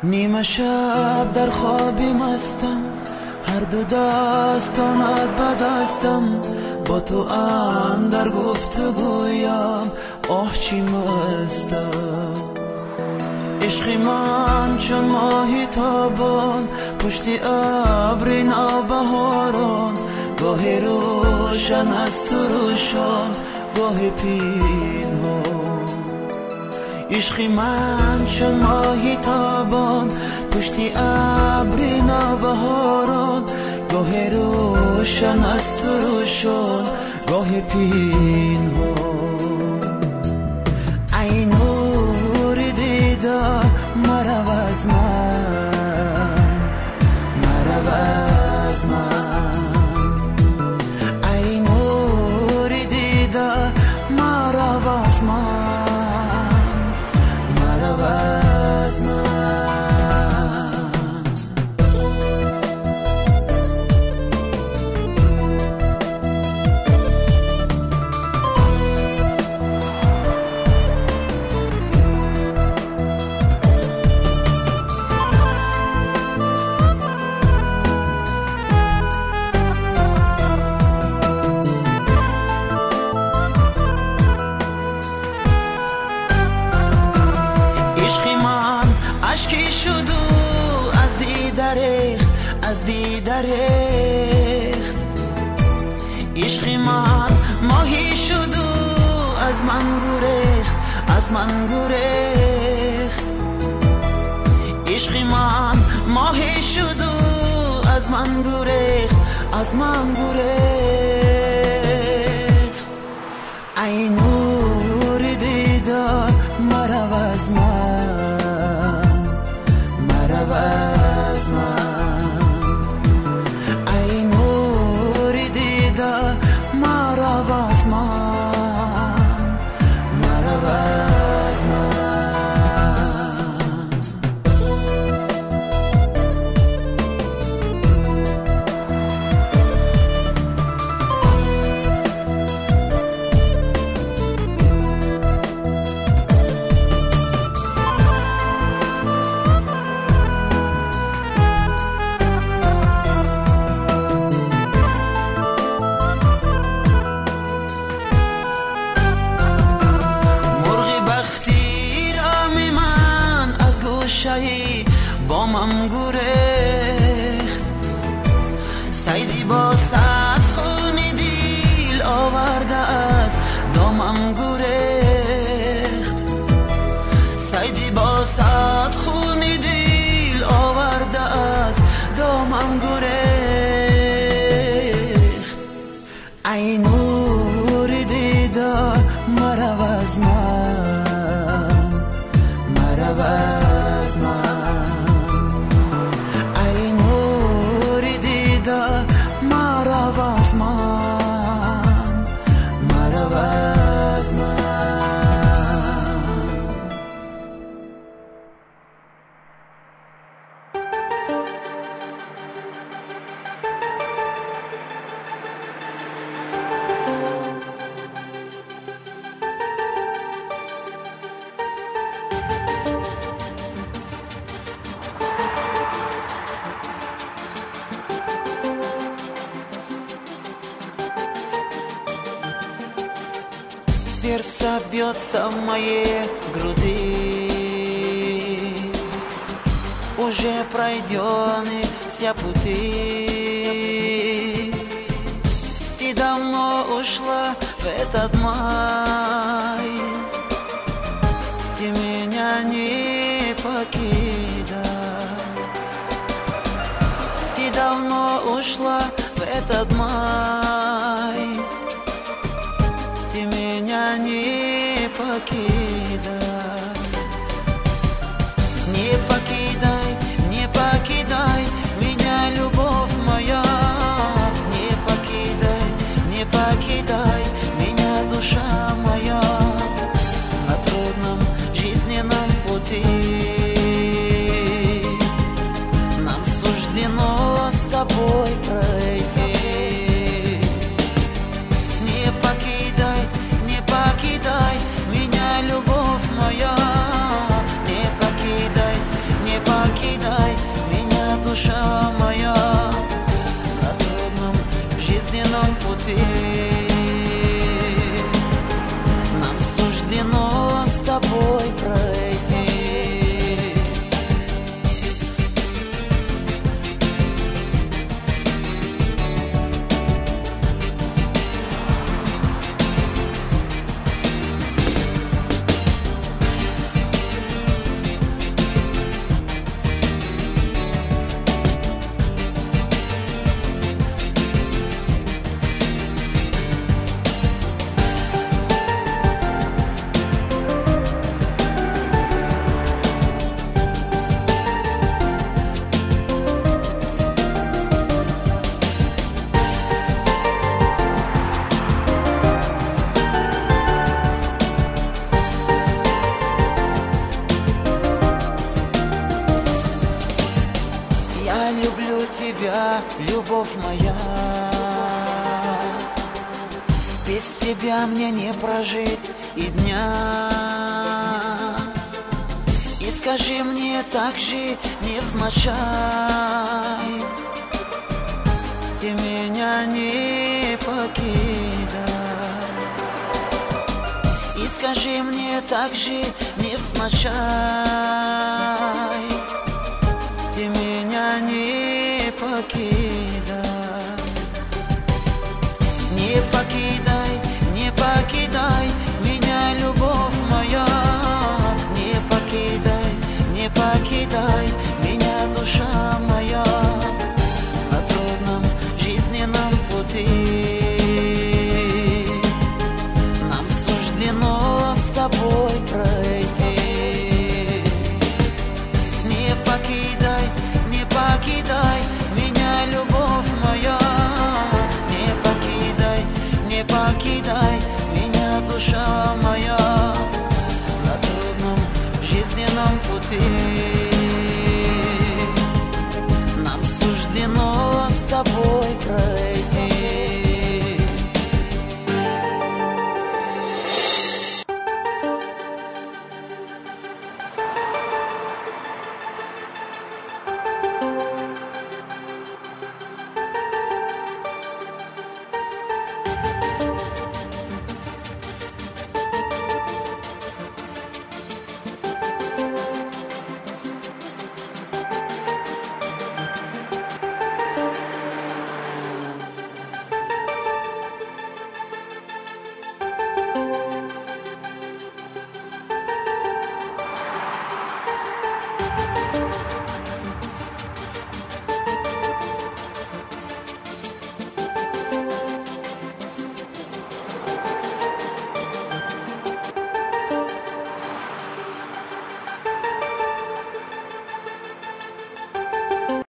نیمه شب در خوابی مستم، هر دو دستانت به دستم، با تو اندر گفتگویم آه چی مستم. عشقی من چون ماهی تابان، پشتی ابری نوبهاران، گاهی روشن از تو روشان، گاهی پینهان. عشقی من چون ماهی تابان، پشتی ابری نوبهاران، گاهی روشن از تو روشان، گاهی پینهان. ای نور دیدار مرو از من، مرو از من. ای نور دیدار مرو از من، مرو از من. عشقی من عشقی شد و از دیده ریخت، از دیده ریخت. عشقی من ماهی شد و از من گریخت، از من گریخت. عشقی من ماهی شد و از من گریخت، از من گریخت. ای نور دیدار مرو از من، مرو از من. ای نور دیدار مرو از من، مرو از من. با من گریخت، سیدی با صد خون دیل آورده از دامم گریخت. سیدی با صد خون دیل آورده از دامم گریخت. ای نور دیدار مرو از من، مرو از من. ای نور دیدار مرو از من، مرو از من. Сердце бьется в моей груди, уже пройдены все пути. Ты давно ушла в этот май, ты меня не покидай. Ты давно ушла в этот май, ты меня не покидай. Не покидай, не покидай меня, любовь моя. Не покидай, не покидай меня, душа моя. На трудном жизненном пути нам суждено с тобой пройти. Не покидай, не покидай меня, любовь моя. любовь моя. Без тебя мне не прожить и дня. И скажи мне так же невзначай, ты меня не покидай. И скажи мне так же невзначай, ты меня не покидай.